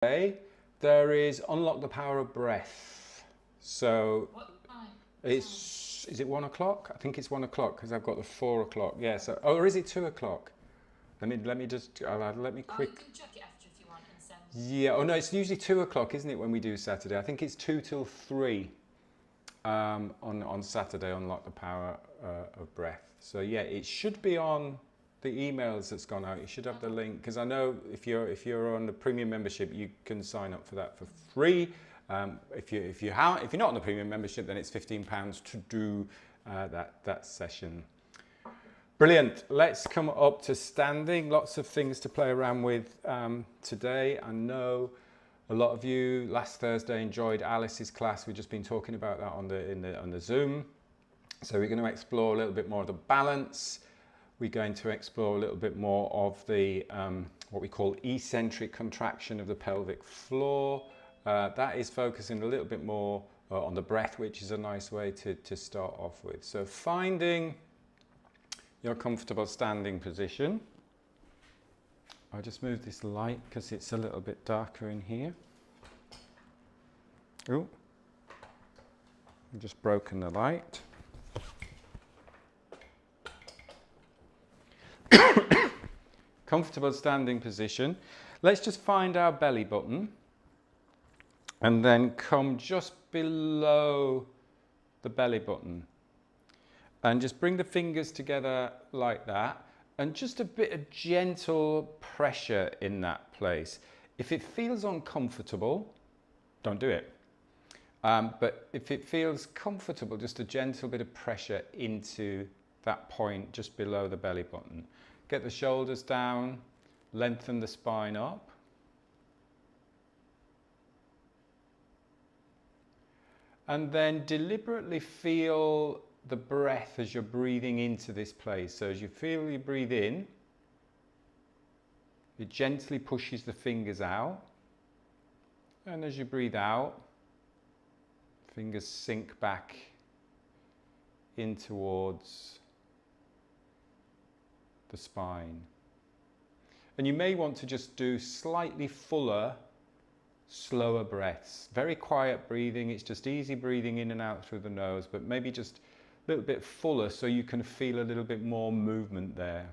Saturday, there is Unlock the Power of Breath. So What time? is it 1 o'clock? I think it's 1 o'clock because I've got the 4 o'clock. Yeah. So or is it 2 o'clock? Let me just let me Oh, quick. you can check it after if you want and send. Yeah. Oh no, it's usually 2 o'clock, isn't it, when we do Saturday? I think it's 2 till 3 on Saturday. Unlock the Power of Breath. So yeah, it should be on the emails that's gone out. You should have the link, because I know if you're on the premium membership, you can sign up for that for free. If you're not on the premium membership, then it's £15 to do that session. Brilliant. Let's come up to standing. Lots of things to play around with today. I know a lot of you last Thursday enjoyed Alice's class. We've just been talking about that on the Zoom. So we're going to explore a little bit more of the balance. We're going to explore a little bit more of the what we call eccentric contraction of the pelvic floor. That is focusing a little bit more on the breath, which is a nice way to start off with. So finding your comfortable standing position. I'll just move this light because it's a little bit darker in here. Oh, I've just broken the light. Comfortable standing position. Let's just find our belly button and then come just below the belly button and just bring the fingers together like that, and just a bit of gentle pressure in that place. If it feels uncomfortable, don't do it. But if it feels comfortable, just a gentle bit of pressure into that point just below the belly button. Get the shoulders down, lengthen the spine up. And then deliberately feel the breath as you're breathing into this place. So as you feel you breathe in, it gently pushes the fingers out. And as you breathe out, fingers sink back in towards the spine. And you may want to just do slightly fuller, slower breaths. Very quiet breathing. It's just easy breathing in and out through the nose, but maybe just a little bit fuller so you can feel a little bit more movement there.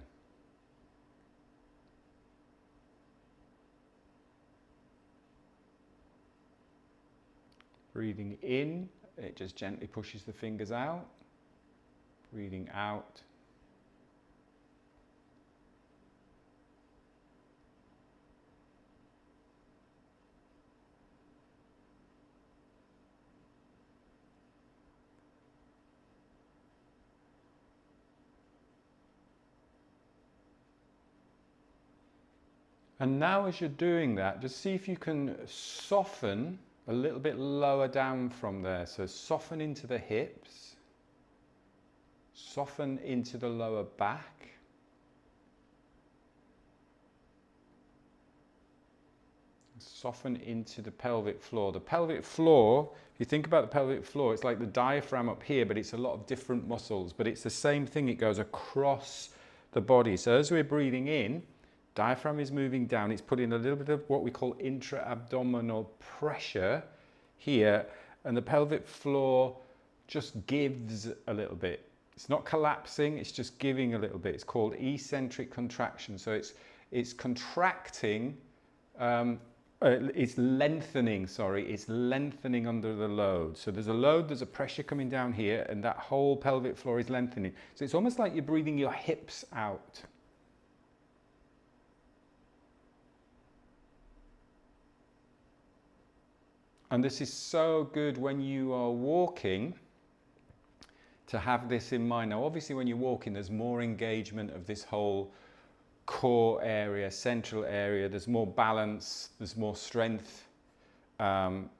Breathing in, it just gently pushes the fingers out. Breathing out, and now as you're doing that, just see if you can soften a little bit lower down from there. So soften into the hips, soften into the lower back, soften into the pelvic floor. The pelvic floor, if you think about the pelvic floor, it's like the diaphragm up here, but it's a lot of different muscles, but it's the same thing. It goes across the body. So as we're breathing in, diaphragm is moving down. It's putting a little bit of what we call intra-abdominal pressure here, and the pelvic floor just gives a little bit. It's not collapsing, it's just giving a little bit. It's called eccentric contraction. So it's contracting, it's lengthening under the load. So there's a load, there's a pressure coming down here, and that whole pelvic floor is lengthening. So it's almost like you're breathing your hips out. And this is so good when you are walking, to have this in mind. Now, obviously, when you're walking, there's more engagement of this whole core area, central area. There's more balance, there's more strength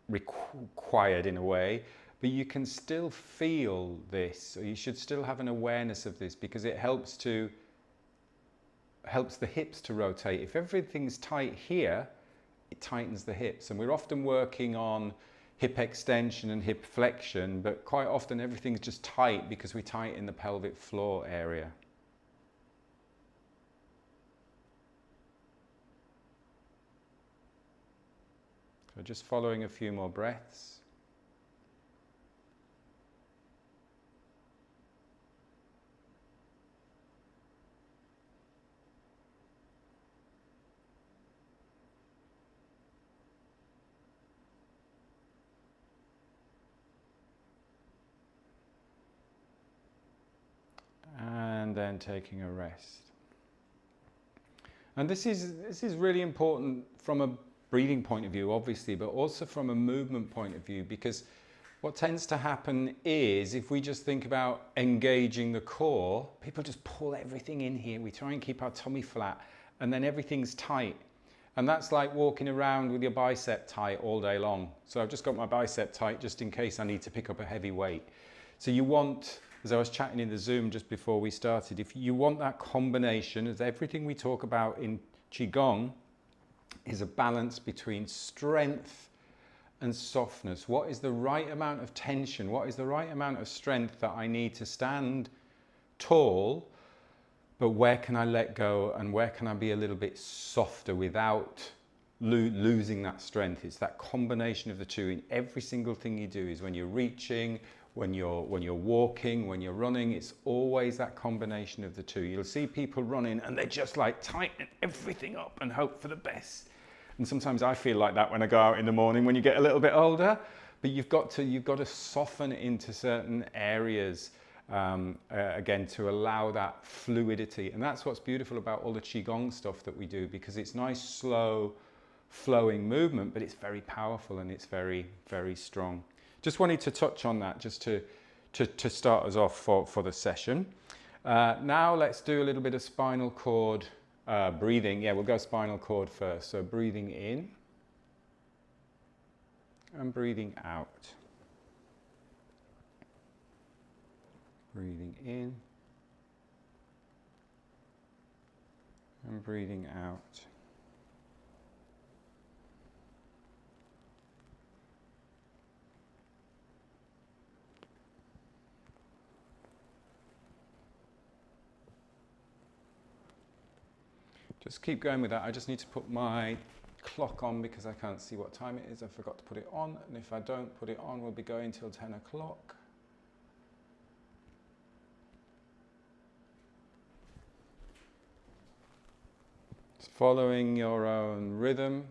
required in a way. But you can still feel this, or you should still have an awareness of this, because it helps the hips to rotate. If everything's tight here, it tightens the hips, and we're often working on hip extension and hip flexion, but quite often everything's just tight because we tighten the pelvic floor area. So just following a few more breaths. And then taking a rest. And this is really important from a breathing point of view, obviously, but also from a movement point of view, because what tends to happen is if we just think about engaging the core, people just pull everything in here. We try and keep our tummy flat, and then everything's tight. And that's like walking around with your bicep tight all day long. So I've just got my bicep tight just in case I need to pick up a heavy weight. So you want, as I was chatting in the Zoom just before we started, if you want that combination, as everything we talk about in qigong is a balance between strength and softness. What is the right amount of tension? What is the right amount of strength that I need to stand tall, but where can I let go and where can I be a little bit softer without losing that strength? It's that combination of the two in every single thing you do. Is when you're reaching, when you're walking, when you're running, it's always that combination of the two. You'll see people running and they just like tighten everything up and hope for the best. And sometimes I feel like that when I go out in the morning when you get a little bit older, but you've got to soften into certain areas again to allow that fluidity. And that's what's beautiful about all the qigong stuff that we do, because it's nice, slow, flowing movement, but it's very powerful and it's very, very strong. Just wanted to touch on that just to start us off for the session. Now let's do a little bit of spinal cord breathing. Yeah, we'll go spinal cord first. So breathing in and breathing out. Breathing in and breathing out. Just keep going with that. I just need to put my clock on because I can't see what time it is. I forgot to put it on. And if I don't put it on, we'll be going till 10 o'clock. Just following your own rhythm.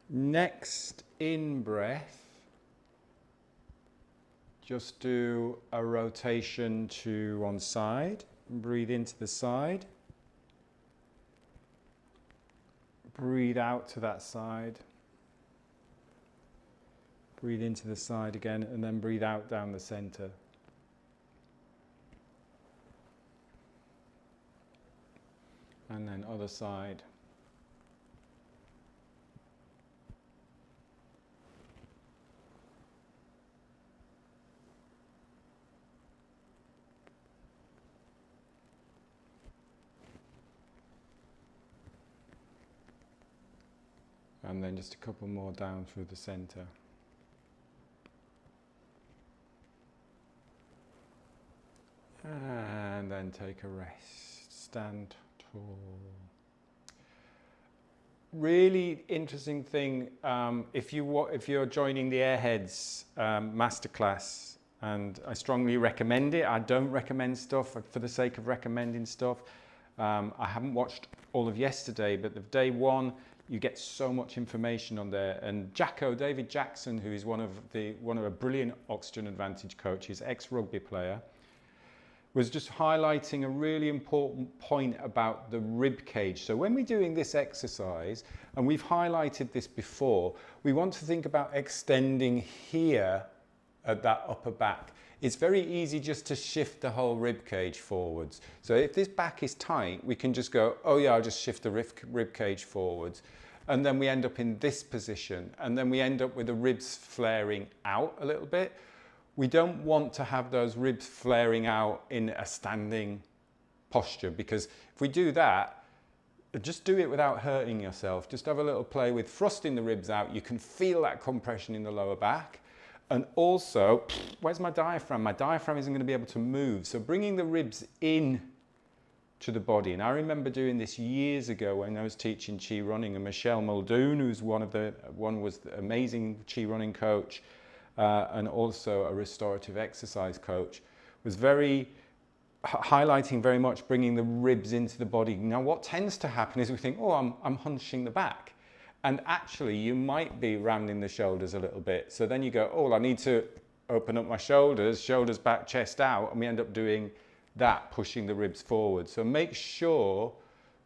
Next in breath, just do a rotation to one side. Breathe into the side. Breathe out to that side. Breathe into the side again, and then breathe out down the center. And then other side. And then just a couple more down through the center. And then take a rest. Stand tall. Really interesting thing, if you're joining the Airheads masterclass, and I strongly recommend it. I don't recommend stuff for the sake of recommending stuff. I haven't watched all of yesterday, but the day one, you get so much information on there. And David Jackson, who is one of a brilliant Oxygen Advantage coaches, ex-rugby player, was just highlighting a really important point about the rib cage. So when we're doing this exercise, and we've highlighted this before, we want to think about extending here at that upper back. It's very easy just to shift the whole rib cage forwards. So if this back is tight, we can just go, oh yeah, I'll just shift the rib cage forwards. And then we end up in this position. And then we end up with the ribs flaring out a little bit. we don't want to have those ribs flaring out in a standing posture, because if we do that, just do it without hurting yourself. Just have a little play with thrusting the ribs out. You can feel that compression in the lower back. And also, where's my diaphragm? My diaphragm isn't going to be able to move. So bringing the ribs in to the body. And I remember doing this years ago when I was teaching Chi running, and Michelle Muldoon, who's was the amazing Chi running coach, and also a restorative exercise coach, was highlighting very much bringing the ribs into the body. Now what tends to happen is we think, oh, I'm hunching the back. And actually you might be rounding the shoulders a little bit. So then you go, oh, I need to open up my shoulders, shoulders back, chest out, and we end up doing that, pushing the ribs forward. So make sure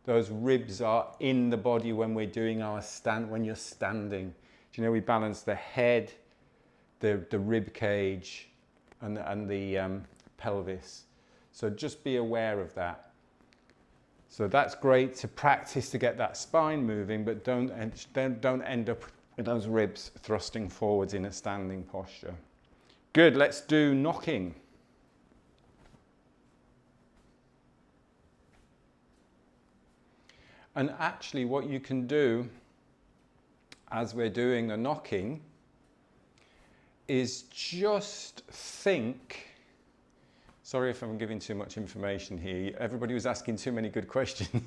those ribs are in the body when we're doing our when you're standing. Do you know, we balance the head, the rib cage, and the pelvis. So just be aware of that. So that's great to practice to get that spine moving, but don't end up with those ribs thrusting forwards in a standing posture. Good, let's do knocking. And actually what you can do as we're doing the knocking is just think. Sorry if I'm giving too much information here. Everybody was asking too many good questions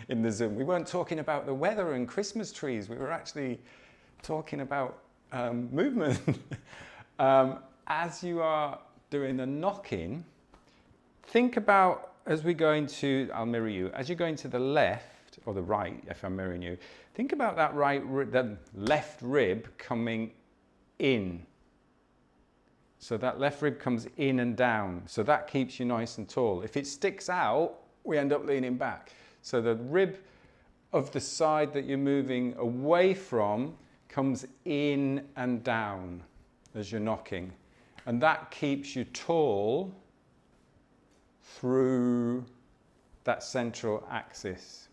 in the Zoom. We weren't talking about the weather and Christmas trees. We were actually talking about movement. As you are doing the knocking, think about, as we're going to, I'll mirror you, as you're going to the left, or the right, if I'm mirroring you, think about that that left rib coming in. So that left rib comes in and down. So that keeps you nice and tall. If it sticks out, we end up leaning back. So the rib of the side that you're moving away from comes in and down as you're knocking. And that keeps you tall through that central axis.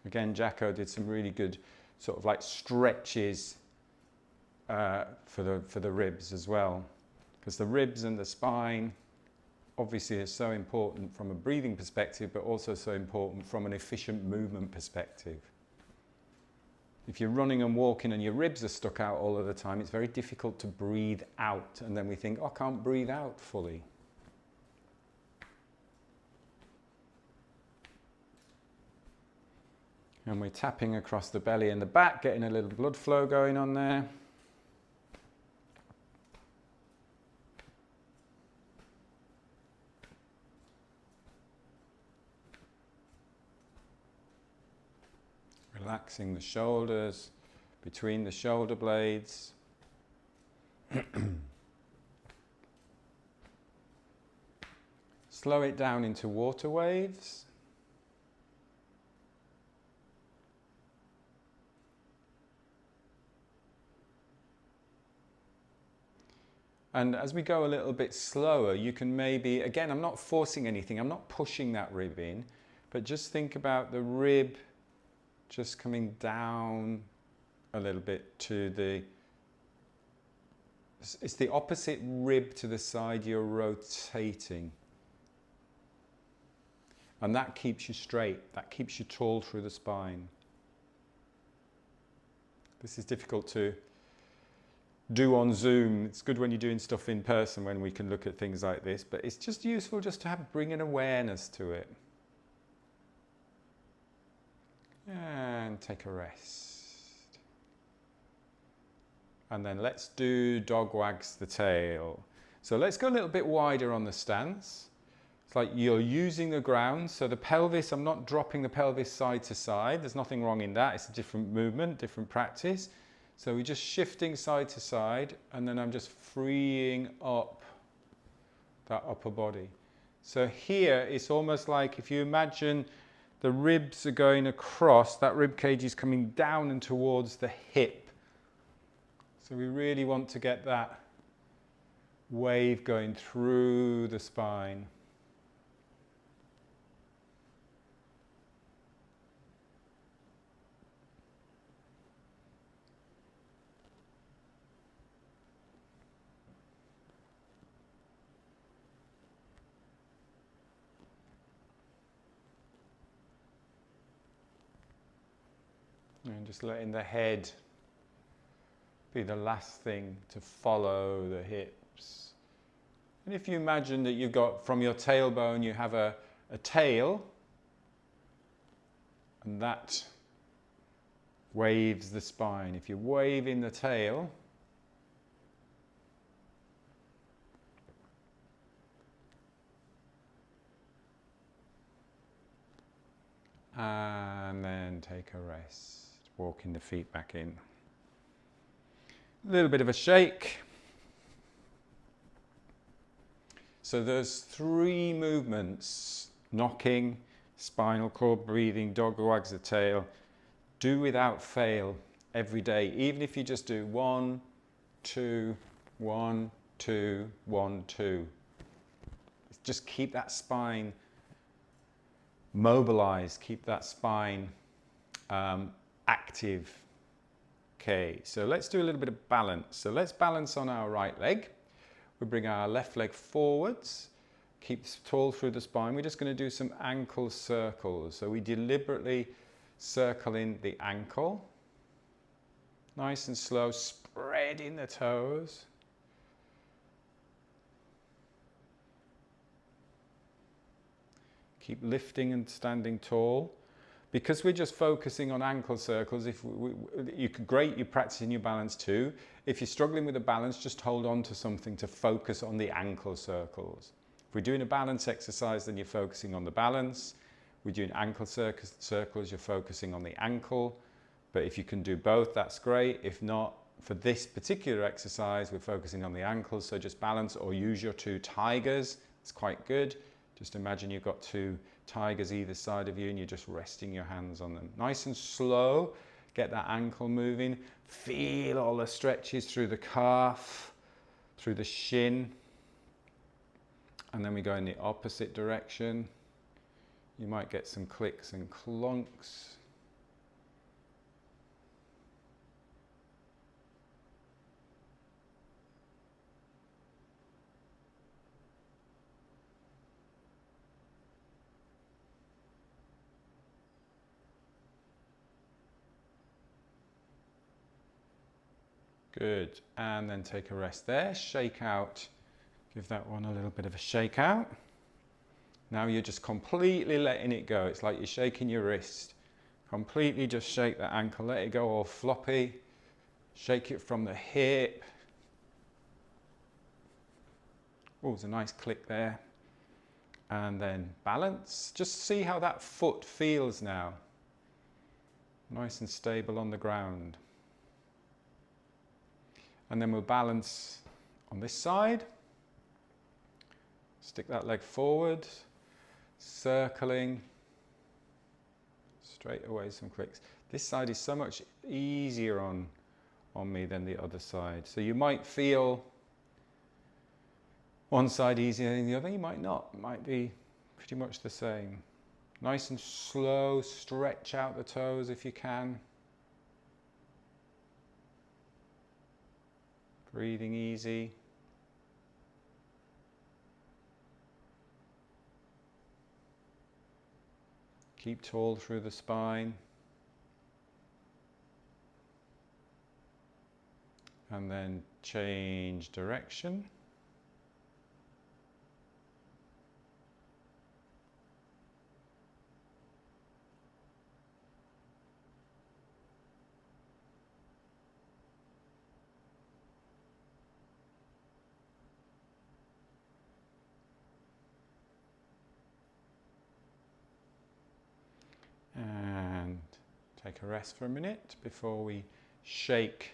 Again, Jacko did some really good sort of like stretches for the ribs as well, because the ribs and the spine obviously are so important from a breathing perspective, but also so important from an efficient movement perspective. If you're running and walking and your ribs are stuck out all of the time, it's very difficult to breathe out, and then we think, oh, I can't breathe out fully. And we're tapping across the belly and the back, getting a little blood flow going on there. Relaxing the shoulders, between the shoulder blades. Slow it down into water waves. And as we go a little bit slower, you can maybe, again, I'm not forcing anything, I'm not pushing that rib in, but just think about the rib just coming down a little bit to it's the opposite rib to the side you're rotating. And that keeps you straight, that keeps you tall through the spine. This is difficult to do on Zoom. It's good when you're doing stuff in person when we can look at things like this, but it's just useful just to bring an awareness to it. And take a rest. And then let's do dog wags the tail. So let's go a little bit wider on the stance. It's like you're using the ground. So the pelvis, I'm not dropping the pelvis side to side. There's nothing wrong in that. It's a different movement, different practice. So we're just shifting side to side, and then I'm just freeing up that upper body. So here it's almost like if you imagine the ribs are going across, that rib cage is coming down and towards the hip. So we really want to get that wave going through the spine. And just letting the head be the last thing to follow the hips. And if you imagine that you've got, from your tailbone, you have a tail, and that waves the spine. If you're waving the tail, and then take a rest, walking the feet back in. A little bit of a shake. So there's 3 movements: knocking, spinal cord breathing, dog wags the tail. Do without fail every day, even if you just do 1, 2, 1, 2, 1, 2. Just keep that spine mobilized, keep that spine active. Okay, so let's do a little bit of balance. So let's balance on our right leg. We bring our left leg forwards, keep tall through the spine. We're just going to do some ankle circles. So we deliberately circle in the ankle, nice and slow, spreading the toes. Keep lifting and standing tall. Because we're just focusing on ankle circles, you're practicing your balance too. If you're struggling with the balance, just hold on to something to focus on the ankle circles. If we're doing a balance exercise, then you're focusing on the balance. We're doing ankle circles, you're focusing on the ankle. But if you can do both, that's great. If not, for this particular exercise, we're focusing on the ankles, so just balance, or use your 2 tigers. It's quite good. Just imagine you've got 2 tigers either side of you and you're just resting your hands on them. Nice and slow, get that ankle moving. Feel all the stretches through the calf, through the shin. And then we go in the opposite direction. You might get some clicks and clonks. Good, and then take a rest there, shake out, give that one a little bit of a shake out. Now you're just completely letting it go. It's like you're shaking your wrist. Completely just shake that ankle, let it go all floppy. Shake it from the hip. Oh, there's a nice click there. And then balance. Just see how that foot feels now. Nice and stable on the ground. And then we'll balance on this side. Stick that leg forward, circling, straight away some clicks. This side is so much easier on me than the other side. So you might feel one side easier than the other, you might not. It might be pretty much the same. Nice and slow, stretch out the toes if you can. Breathing easy. Keep tall through the spine. And then change direction. And take a rest for a minute before we shake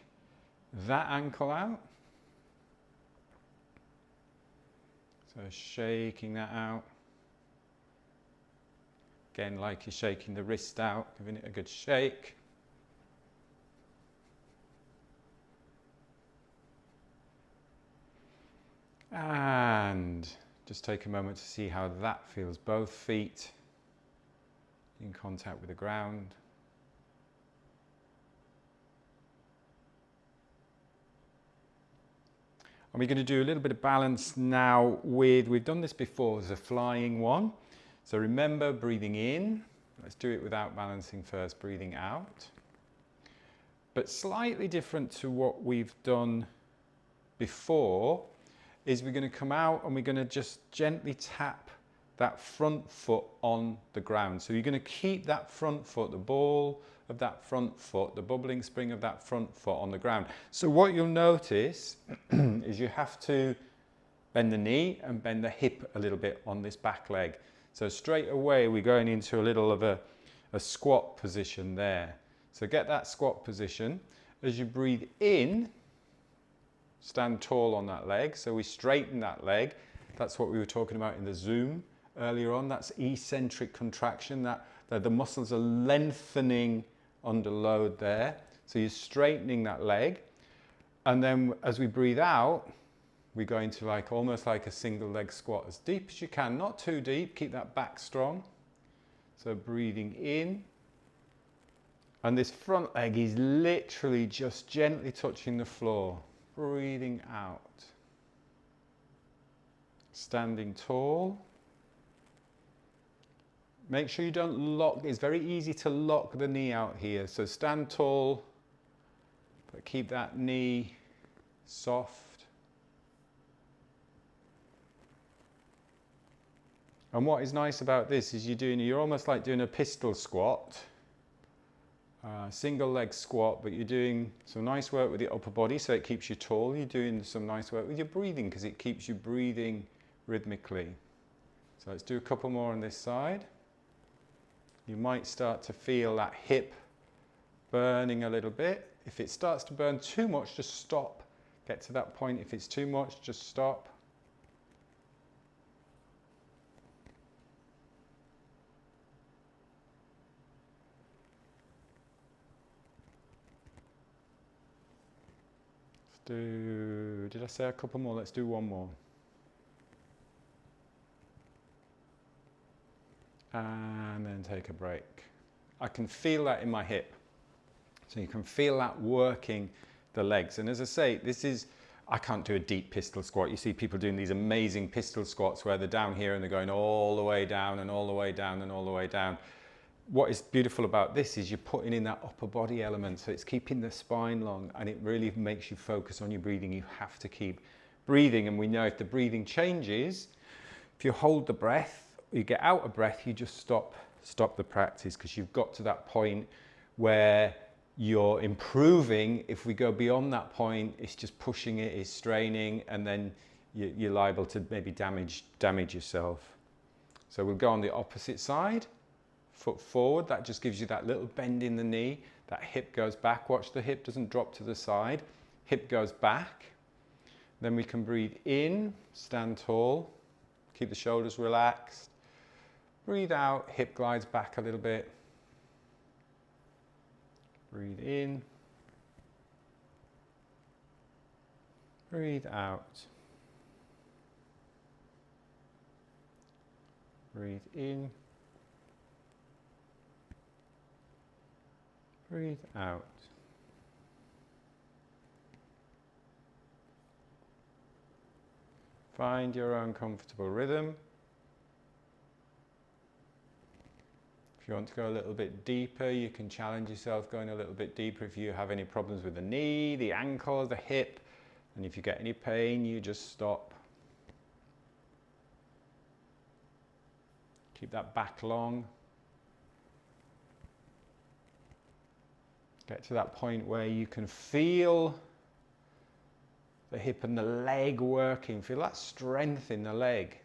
that ankle out. So shaking that out. Again, like you're shaking the wrist out, giving it a good shake. And just take a moment to see how that feels. Both feet in contact with the ground. And we're going to do a little bit of balance now with, we've done this before, as a flying one. So remember, breathing in. Let's do it without balancing first, breathing out. But slightly different to what we've done before is we're going to come out and we're going to just gently tap that front foot on the ground. So you're going to keep that front foot, the ball of that front foot, the bubbling spring of that front foot on the ground. So what you'll notice is you have to bend the knee and bend the hip a little bit on this back leg. So straight away we're going into a little of a squat position there. So get that squat position. As you breathe in, stand tall on that leg. So we straighten that leg. That's what we were talking about in the Zoom earlier on. That's eccentric contraction, that the muscles are lengthening under load there. So you're straightening that leg. And then as we breathe out, we go into like almost like a single leg squat, as deep as you can, not too deep, keep that back strong. So breathing in. And this front leg is literally just gently touching the floor. Breathing out. Standing tall. Make sure you don't lock, it's very easy to lock the knee out here. So stand tall, but keep that knee soft. And what is nice about this is you're almost like doing a pistol squat, single leg squat, but you're doing some nice work with the upper body so it keeps you tall. You're doing some nice work with your breathing because it keeps you breathing rhythmically. So let's do a couple more on this side. You might start to feel that hip burning a little bit. If it starts to burn too much, just stop. Get to that point. If it's too much, just stop. Did I say a couple more? Let's do one more. And then take a break. I can feel that in my hip. So you can feel that working the legs. And as I say, I can't do a deep pistol squat. You see people doing these amazing pistol squats where they're down here and they're going all the way down and all the way down and all the way down. What is beautiful about this is you're putting in that upper body element. So it's keeping the spine long and it really makes you focus on your breathing. You have to keep breathing. And we know if the breathing changes, if you hold the breath, you get out of breath, you just stop the practice because you've got to that point where you're improving. If we go beyond that point, it's just pushing it, it's straining, and then you're liable to maybe damage yourself. So we'll go on the opposite side, foot forward. That just gives you that little bend in the knee. That hip goes back. Watch the hip doesn't drop to the side. Hip goes back. Then we can breathe in, stand tall, keep the shoulders relaxed. Breathe out, hip glides back a little bit. Breathe in. Breathe out. Breathe in. Breathe out. Find your own comfortable rhythm. If you want to go a little bit deeper, you can challenge yourself going a little bit deeper if you have any problems with the knee, the ankle, the hip. And if you get any pain, you just stop. Keep that back long. Get to that point where you can feel the hip and the leg working. Feel that strength in the leg.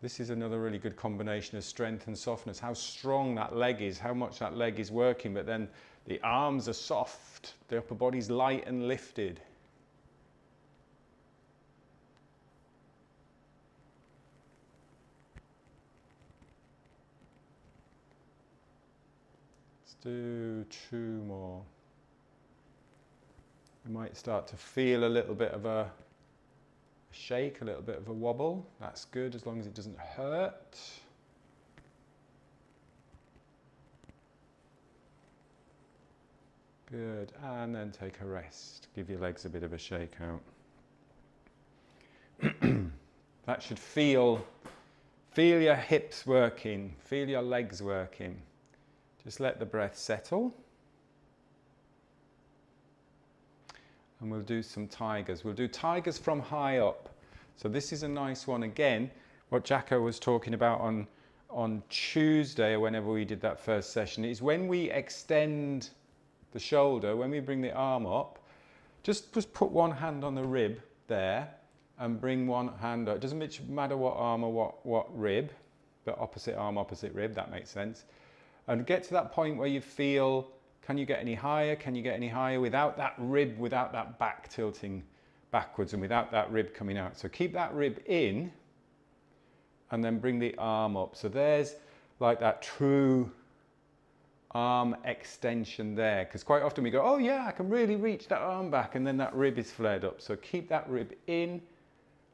This is another really good combination of strength and softness. How strong that leg is, how much that leg is working, but then the arms are soft, the upper body's light and lifted. Let's do 2 more. You might start to feel a little bit of a shake, a little bit of a wobble. That's good as long as it doesn't hurt. Good, and then take a rest. Give your legs a bit of a shake out. That should feel your hips working, feel your legs working. Just let the breath settle. and we'll do some tigers. We'll do tigers from high up. So this is a nice one again, what Jacko was talking about on Tuesday, or whenever we did that first session, is when we extend the shoulder, when we bring the arm up, just put one hand on the rib there and bring one hand up. It doesn't matter what arm or what rib, but opposite arm, opposite rib, that makes sense. And get to that point where you feel, can you get any higher? Can you get any higher without that rib, without that back tilting backwards and without that rib coming out? So keep that rib in and then bring the arm up. So there's like that true arm extension there, because quite often we go, oh yeah, I can really reach that arm back, and then that rib is flared up. So keep that rib in,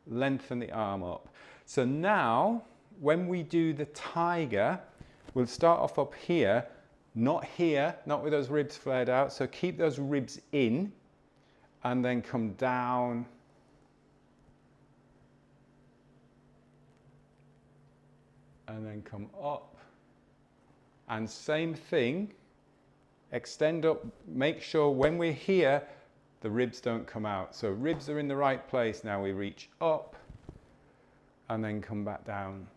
lengthen the arm up. So now when we do the tiger, we'll start off up here, not with those ribs flared out. So keep those ribs in and then come down and then come up, and same thing, extend up, make sure when we're here the ribs don't come out. So ribs are in the right place. Now we reach up and then come back down.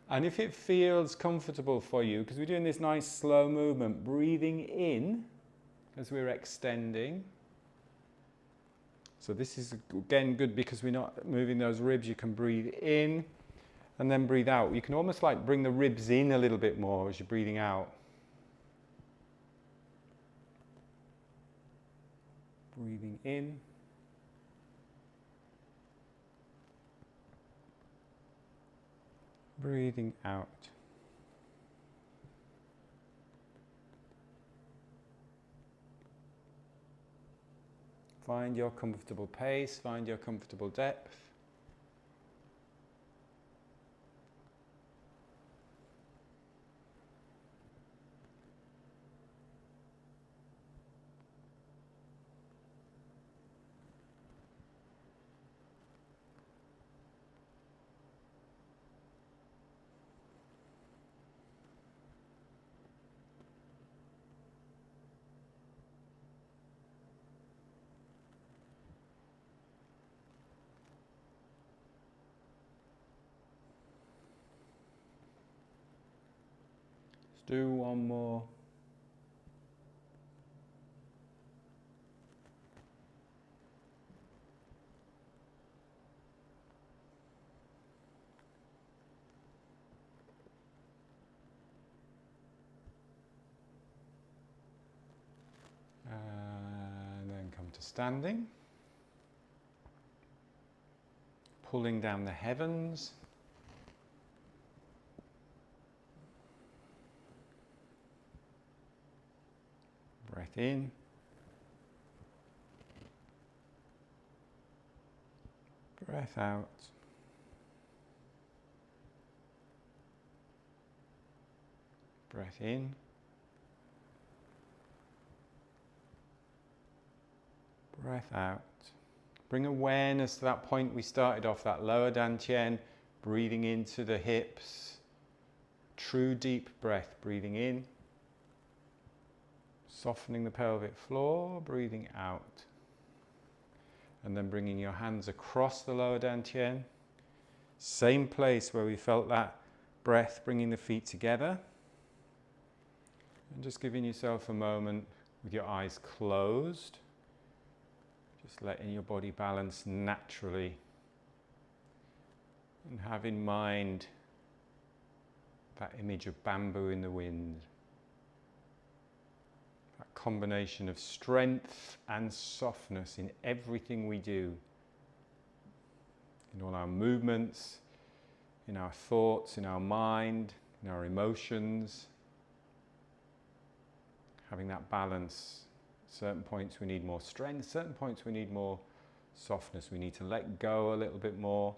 And if it feels comfortable for you, because we're doing this nice slow movement, breathing in as we're extending. So this is again good because we're not moving those ribs. You can breathe in and then breathe out. You can almost like bring the ribs in a little bit more as you're breathing out. Breathing in. Breathing out. Find your comfortable pace, find your comfortable depth. Do one more. And then come to standing. Pulling down the heavens. Breath in. Breath out. Breath in. Breath out. Bring awareness to that point we started off, that lower dantian, breathing into the hips. True deep breath, breathing in. Softening the pelvic floor, breathing out. And then bringing your hands across the lower dantian. Same place where we felt that breath, bringing the feet together. And just giving yourself a moment with your eyes closed. Just letting your body balance naturally. And have in mind that image of bamboo in the wind. Combination of strength and softness in everything we do, in all our movements, in our thoughts, in our mind, in our emotions. Having that balance Certain points we need more strength, certain points we need more softness. We need to let go a little bit more.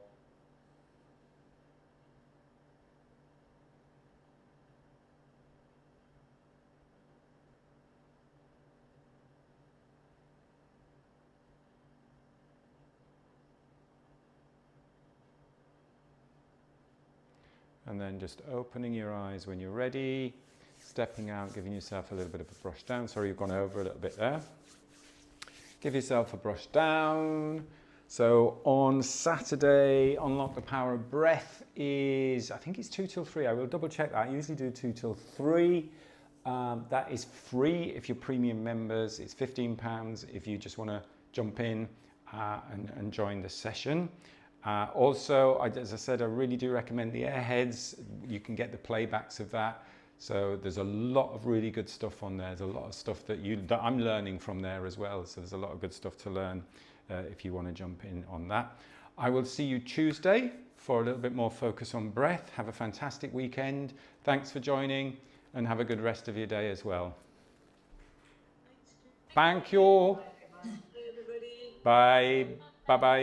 And then just opening your eyes when you're ready, stepping out, giving yourself a little bit of a brush down. Sorry, you've gone over a little bit there. Give yourself a brush down. So on Saturday, Unlock the Power of Breath is, I think it's 2 till 3. I will double check that. I usually do 2 till 3. That is free if you're premium members. It's £15 if you just want to jump in and join the session. Also, as I said, I really do recommend the Airheads. You can get the playbacks of that. So there's a lot of really good stuff on there. There's a lot of stuff that I'm learning from there as well. So there's a lot of good stuff to learn if you want to jump in on that. I will see you Tuesday for a little bit more focus on breath. Have a fantastic weekend. Thanks for joining and have a good rest of your day as well. Thank you. Bye. Bye-bye.